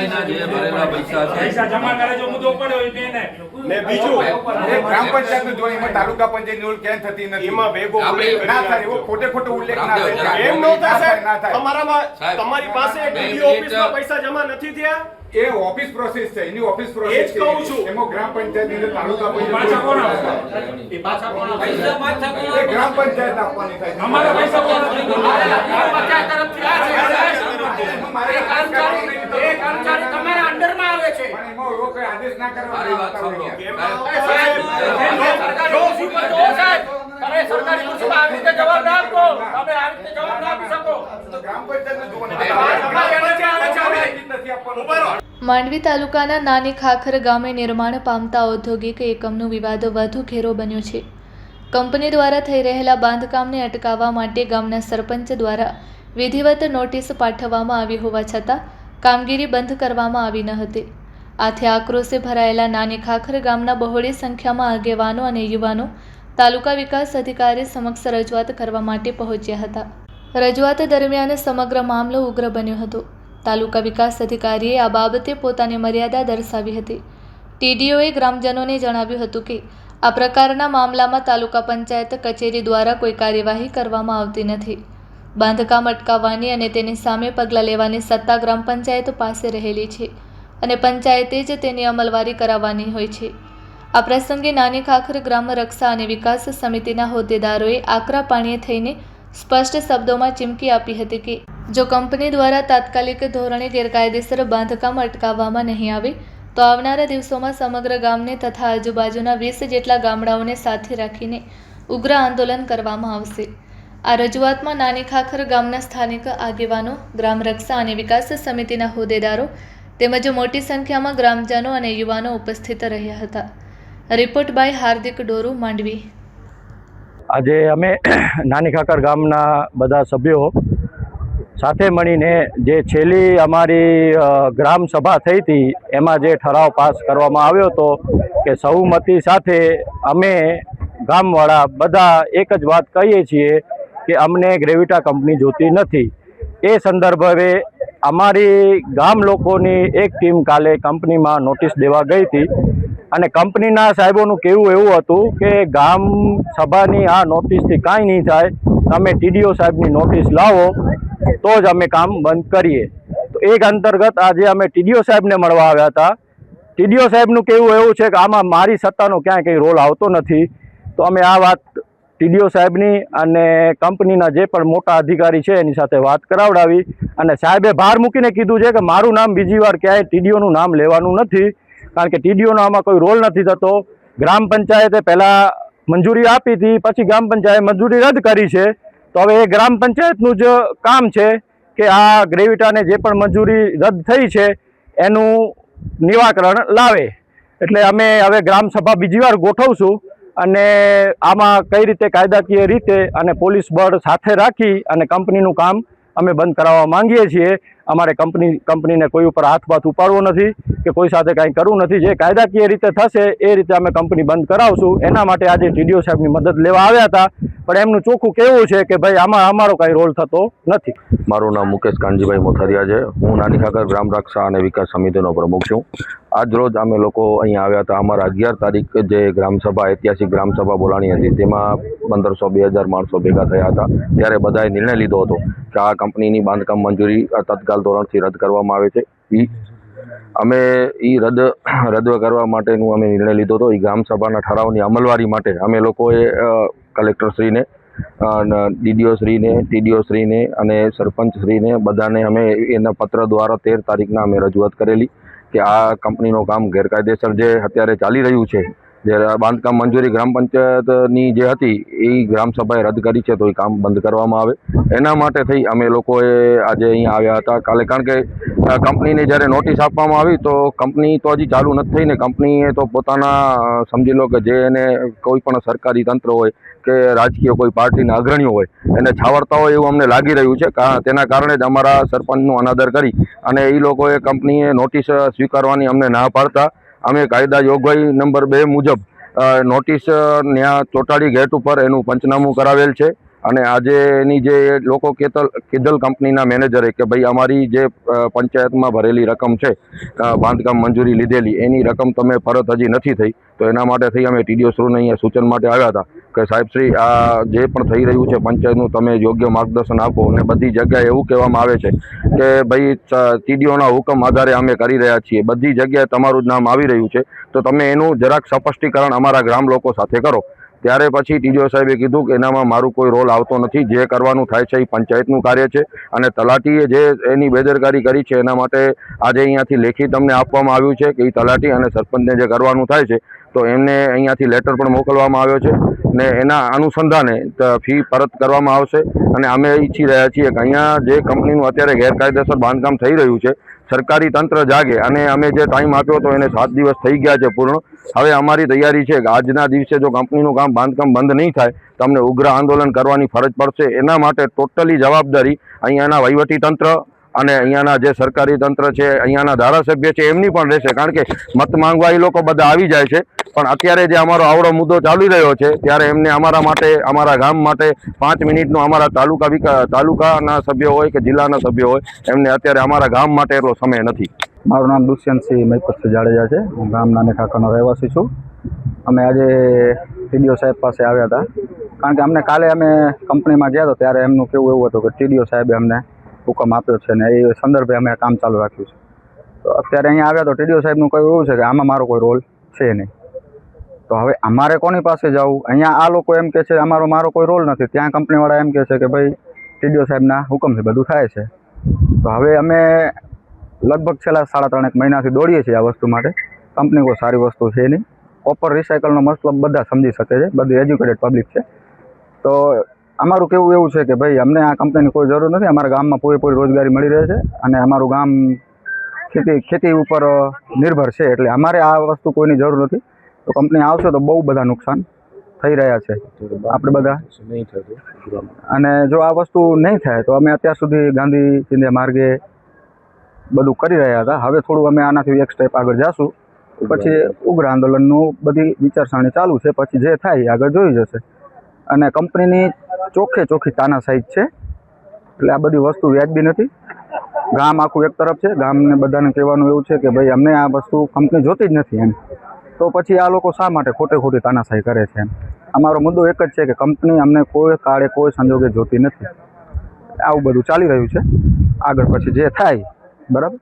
મહિના જે ભરેલા પૈસા જમા કરે જો મુદ્દો પડ્યો એ બેને ને બીજું એ ગ્રામ પંચાયતનું જો એમાં તાલુકા પંચાયતની ઓળ ક્યાં થતી નથી એમાં ભેગો ના થાય એવો ખોટો ઉલ્લેખ ના થાય એમ નો થાય તમારી પાસે ડીડીઓ ઓફિસમાં પૈસા જમા નથી થયા એ ઓફિસ પ્રોસેસ છે એની ઓફિસ પ્રોસેસ એ જ કહું છું એમાં ગ્રામ પંચાયતની અંદર તાલુકા પાછા કોણ એ ગ્રામ પંચાયત આપવાની થાય અમારા પૈસા કોણ પંચાયત તરફથી આ છે એ કર્મચારી તમારા અંડરમાં આવે છે પણ એમાં એવો કોઈ આદેશ ના મારી વાત કરવાનો સરકારી ખુરશીમાં આવી રીતે જવાબ ના આપો તમે આવી રીતે જવાબ ના આપી શકો ગ્રામ પંચાયતને જોવાનું માંડવી તાલુકાના નાની ખાખર ગામે નિર્માણ પામતા ઔદ્યોગિક એકમનો વિવાદ વધુ ઘેરો બન્યો છે. કંપની દ્વારા થઈ રહેલા બાંધકામને અટકાવવા માટે ગામના સરપંચ દ્વારા વિધિવત નોટિસ પાઠવવામાં આવી હોવા છતાં કામગીરી બંધ કરવામાં આવી ન હતી. આથી આક્રોશે ભરાયેલા નાની ખાખર ગામના બહોળી સંખ્યામાં આગેવાનો અને યુવાનો તાલુકા વિકાસ અધિકારી સમક્ષ રજૂઆત કરવા માટે પહોંચ્યા હતા. રજૂઆત દરમિયાન સમગ્ર મામલો ઉગ્ર બન્યો હતો. તાલુકા વિકાસ અધિકારીએ આ બાબતે પોતાની મર્યાદા દર્શાવી હતી. ટીડીઓએ ગ્રામજનોને જણાવ્યું હતું કે આ પ્રકારના મામલામાં તાલુકા પંચાયત કચેરી દ્વારા કોઈ કાર્યવાહી કરવામાં આવતી નથી. બાંધકામ અટકાવવાની અને તેની સામે પગલાં લેવાની સત્તા ગ્રામ પંચાયત પાસે રહેલી છે અને પંચાયતે જ તેની અમલવારી કરાવવાની હોય છે. આ પ્રસંગે નાની ખાખર ગ્રામ રક્ષા અને વિકાસ સમિતિના હોદ્દેદારોએ આકરા પાણીએ થઈને સ્પષ્ટ શબ્દોમાં ચીમકી આપી હતી કે જો કંપની દ્વારા તાત્કાલિક ધોરણે ગેરકાયદેસર બાંધકામ અટકાવવામાં નહીં આવે તો આવનારા દિવસોમાં સમગ્ર ગામને તથા આજુબાજુના 20 જેટલા ગામડાઓને સાથે રાખીને ઉગ્ર આંદોલન કરવામાં આવશે. આ રજૂઆતમાં નાની ખાખર ગામના સ્થાનિક આગેવાનો, ગ્રામ રક્ષા અને વિકાસ સમિતિના હોદ્દેદારો તેમજ મોટી સંખ્યામાં ગ્રામજનો અને યુવાનો ઉપસ્થિત રહ્યા હતા. રિપોર્ટ બાય હાર્દિક ડોરુ, માંડવી. આજે અમે નાની ખાખર ગામના બધા સભ્યો સાથે મળીને જે છેલ્લી અમારી ગ્રામ સભા થઈ હતી એમાં જે ઠરાવ પાસ કરવામાં આવ્યો હતો કે સહમતિ સાથે અમે ગામવાળા બધા એક જ વાત કહીએ છીએ કે અમને ગ્રેવિટા કંપની જોતી નથી. એ સંદર્ભે અમારી ગામ લોકોની એક ટીમ કાલે કંપનીમાં નોટિસ દેવા ગઈ હતી અને કંપનીના સાહેબોનું કહેવું એવું હતું કે ગામ સભાની આ નોટિસથી કાંઈ નહીં થાય, તમે ટીડીઓ સાહેબની નોટિસ લાવો તો જ અમે કામ બંધ કરીએ. તો એક અંતર્ગત આજે અમે ટીડીઓ સાહેબને મળવા આવ્યા હતા. ટીડીઓ સાહેબનું કહેવું એવું છે કે આમાં મારી સત્તાનો ક્યાંય કંઈ રોલ આવતો નથી. તો અમે આ વાત ટીડીઓ સાહેબની અને કંપનીના જે પણ મોટા અધિકારી છે એની સાથે વાત કરાવડાવી અને સાહેબે ભાર મૂકીને કીધું છે કે મારું નામ બીજી વાર ક્યાંય ટીડીઓનું નામ લેવાનું નથી, કારણ કે ટીડીઓનો આમાં કોઈ રોલ નથી થતો. ગ્રામ પંચાયતે પહેલાં મંજૂરી આપી હતી, પછી ગ્રામ પંચાયતે મંજૂરી રદ કરી છે. તો હવે એ ગ્રામ પંચાયતનું જ કામ છે કે આ ગ્રેવિટાને જે પણ મંજૂરી રદ થઈ છે એનું નિરાકરણ લાવે. એટલે અમે હવે ગ્રામ સભા બીજી વાર ગોઠવશું અને આમાં કઈ રીતે કાયદાકીય રીતે અને પોલીસ બળ સાથે રાખી અને કંપનીનું કામ અમે બંધ કરાવવા માંગીએ છીએ. અમારે કંપનીને કોઈ ઉપર હાથ ઉપાડવો નથી કે કોઈ સાથે કાંઈ કરવું નથી. જે કાયદાકીય રીતે થશે એ રીતે અમે કંપની બંધ કરાવશું. એના માટે આજે ટીડીઓ સાહેબની મદદ લેવા આવ્યા હતા, પણ એમનું ચોખ્ખું કહેવું છે કે ભાઈ આમાં અમારો કાંઈ રોલ થતો નથી. મારું નામ મુકેશ કાનજીભાઈ મોથારિયા છે. હું નાની ખાખર ગ્રામ રક્ષા અને વિકાસ સમિતિનો પ્રમુખ છું. આજ રોજ અમે લોકો અહીંયા આવ્યા હતા. અમારા 11 તારીખ જે ગ્રામસભા ઐતિહાસિક ગ્રામસભા બોલાણી હતી તેમાં 1500-2000 માણસો ભેગા થયા હતા. ત્યારે બધાએ નિર્ણય લીધો હતો કે આ કંપનીની બાંધકામ મંજૂરી તત્કાલ ધોરણથી રદ કરવામાં આવે છે. અમે રદ કરવા માટેનું અમે નિર્ણય લીધો હતો. એ ગ્રામસભાના ઠરાવની અમલવારી માટે અમે લોકોએ કલેક્ટરશ્રીને, ટીડીઓશ્રીને અને સરપંચશ્રીને બધાને અમે એના પત્ર દ્વારા 13 તારીખના અમે રજૂઆત કરેલી કે આ કંપનીનું કામ ગેરકાયદેસર જે અત્યારે ચાલી રહ્યું છે, જે બાંધકામ મંજૂરી ગ્રામ પંચાયતની જે હતી એ ગ્રામસભાએ રદ કરી છે, તો એ કામ બંધ કરવામાં આવે. એના માટે થઈ અમે લોકોએ આજે અહીંયા આવ્યા હતા કાલે. કારણ કે કંપનીને જ્યારે નોટિસ આપવામાં આવી તો કંપની તો હજી ચાલુ નથી થઈ ને. કંપનીએ તો પોતાના સમજી લો કે જે એને કોઈ પણ સરકારી તંત્ર હોય કે રાજકીય કોઈ પાર્ટીના અગ્રણીઓ હોય એને છાવરતા હોય એવું અમને લાગી રહ્યું છે. તેના કારણે જ અમારા સરપંચનું અનાદર કરી અને એ લોકોએ કંપનીએ નોટિસ સ્વીકારવાની અમને ના પાડતા અમે કાયદા જોગવાઈ નંબર 2 મુજબ નોટિસ ત્યાં ચોટાડી ગેટ ઉપર એનું પંચનામું કરાવેલ છે અને આજે એની જે લોકો કિદલ કંપનીના મેનેજરે કે ભાઈ અમારી જે પંચાયતમાં ભરેલી રકમ છે બાંધકામ મંજૂરી લીધેલી એની રકમ તમે પરત હજી નથી થઈ, તો એના માટે થઈ અમે ટીડીઓ શ્રીને અહીંયા સૂચન માટે આવ્યા હતા કે સાહેબશ્રી આ જે પણ થઈ રહ્યું છે પંચાયતનું તમે યોગ્ય માર્ગદર્શન આપો. અને બધી જગ્યાએ એવું કહેવામાં આવે છે કે ભાઈ ટીડીઓના હુકમ આધારે અમે કરી રહ્યા છીએ, બધી જગ્યાએ તમારું જ નામ આવી રહ્યું છે, તો તમે એનું જરાક સ્પષ્ટીકરણ અમારા ગ્રામ લોકો સાથે કરો. ત્યારે પછી ટીડીઓ સાહેબે કીધું કે એનામાં મારું કોઈ રોલ આવતો નથી, જે કરવાનું થાય છે એ પંચાયતનું કાર્ય છે અને તલાટીએ જે એની બેદરકારી કરી છે એના માટે આજે અહીંયાથી લેખિત અમને આપવામાં આવ્યું છે કે એ તલાટી અને સરપંચને જે કરવાનું થાય છે તો એમને અહીંયાથી લેટર પણ મોકલવામાં આવ્યો છે ને એના અનુસંધાને ફી પરત કરવામાં આવશે. અને અમે ઈચ્છી રહ્યા છીએ કે અહીંયા જે કંપનીનું અત્યારે ગેરકાયદેસર બાંધકામ થઈ રહ્યું છે સરકારી તંત્ર જાગે. અને અમે જે ટાઈમ આપ્યો તો એને 7 દિવસ થઈ ગયા છે પૂર્ણ. હવે અમારી તૈયારી છે કે આજના દિવસે જો કંપનીનું બાંધકામ બંધ નહીં થાય તો અમને ઉગ્ર આંદોલન કરવાની ફરજ પડશે. એના માટે ટોટલી જવાબદારી અહીંયાના વહીવટી તંત્ર અને અહીંયાના જે સરકારી તંત્ર છે, અહીંયાના ધારાસભ્ય છે એમની પણ રહેશે, કારણ કે મત માંગવા એ લોકો બધા આવી જાય છે. પણ અત્યારે જે અમારો આવડો મુદ્દો ચાલી રહ્યો છે ત્યારે એમને અમારા માટે, અમારા ગામ માટે 5 મિનિટનો અમારા તાલુકાના સભ્યો હોય કે જિલ્લાના સભ્યો હોય એમને અત્યારે અમારા ગામ માટે એટલો સમય નથી. મારું નામ દુષ્યંતસિંહ મહિપતસિંહ જાડેજા છે. હું ગામ નાની ખાખરનો રહેવાસી છું. અમે આજે ટીડીઓ સાહેબ પાસે આવ્યા હતા કારણ કે અમને કાલે અમે કંપનીમાં ગયા હતા ત્યારે એમનું કેવું એવું હતું કે ટીડીઓ સાહેબે અમને હુકમ આપ્યો છે ને એ સંદર્ભે અમે કામ ચાલુ રાખ્યું છે. તો અત્યારે અહીંયા આવ્યા તો ટીડીઓ સાહેબનું કહ્યું એવું છે કે આમાં મારો કોઈ રોલ છે નહીં. તો હવે અમારે કોની પાસે જવું? અહીંયા આ લોકો એમ કહે છે મારો કોઈ રોલ નથી, ત્યાં કંપનીવાળા એમ કહે છે કે ભાઈ ટીડીઓ સાહેબના હુકમથી બધું થાય છે. તો હવે અમે લગભગ છેલ્લા 3.5 મહિનાથી દોડીએ છીએ આ વસ્તુ માટે. કંપની કોઈ સારી વસ્તુ છે નહીં. કોપર રિસાયકલનો મતલબ બધા સમજી શકે છે, બધી એજ્યુકેટેડ પબ્લિક છે. તો અમારું કેવું એવું છે કે ભાઈ અમને આ કંપનીની કોઈ જરૂર નથી. અમારા ગામમાં પૂરેપૂરી રોજગારી મળી રહે છે અને અમારું ગામ ખેતી ઉપર નિર્ભર છે, એટલે અમારે આ વસ્તુ કોઈની જરૂર નથી. તો કંપની આવશે તો બહુ બધા નુકસાન થઈ રહ્યા છે આપણે બધા. અને જો આ વસ્તુ નહીં થાય તો અમે અત્યાર સુધી ગાંધી ચિંધ્યા માર્ગે બધું કરી રહ્યા હતા. હવે થોડું અમે આનાથી એક સ્ટેપ આગળ જઈશું, પછી ઉગ્ર આંદોલનનું બધી વિચારસરણી ચાલુ છે. પછી જે થાય આગળ જોઈ જશે. અને કંપનીની ચોખ્ખી તાનાશાહી છે, એટલે આ બધી વસ્તુ વ્યાજબી નથી. ગામ આખું એક તરફ છે, ગામને બધાને કહેવાનું એવું છે કે ભાઈ અમને આ વસ્તુ કંપની જોતી જ નથી એમ. તો પછી આ લોકો શા માટે ખોટી તાનાશાહી કરે છે એમ. અમારો મુદ્દો એક જ છે કે કંપની અમને કોઈ કાળે કોઈ સંજોગે જોતી નથી. આવું બધું ચાલી રહ્યું છે. આગળ પછી જે થાય બરાબર.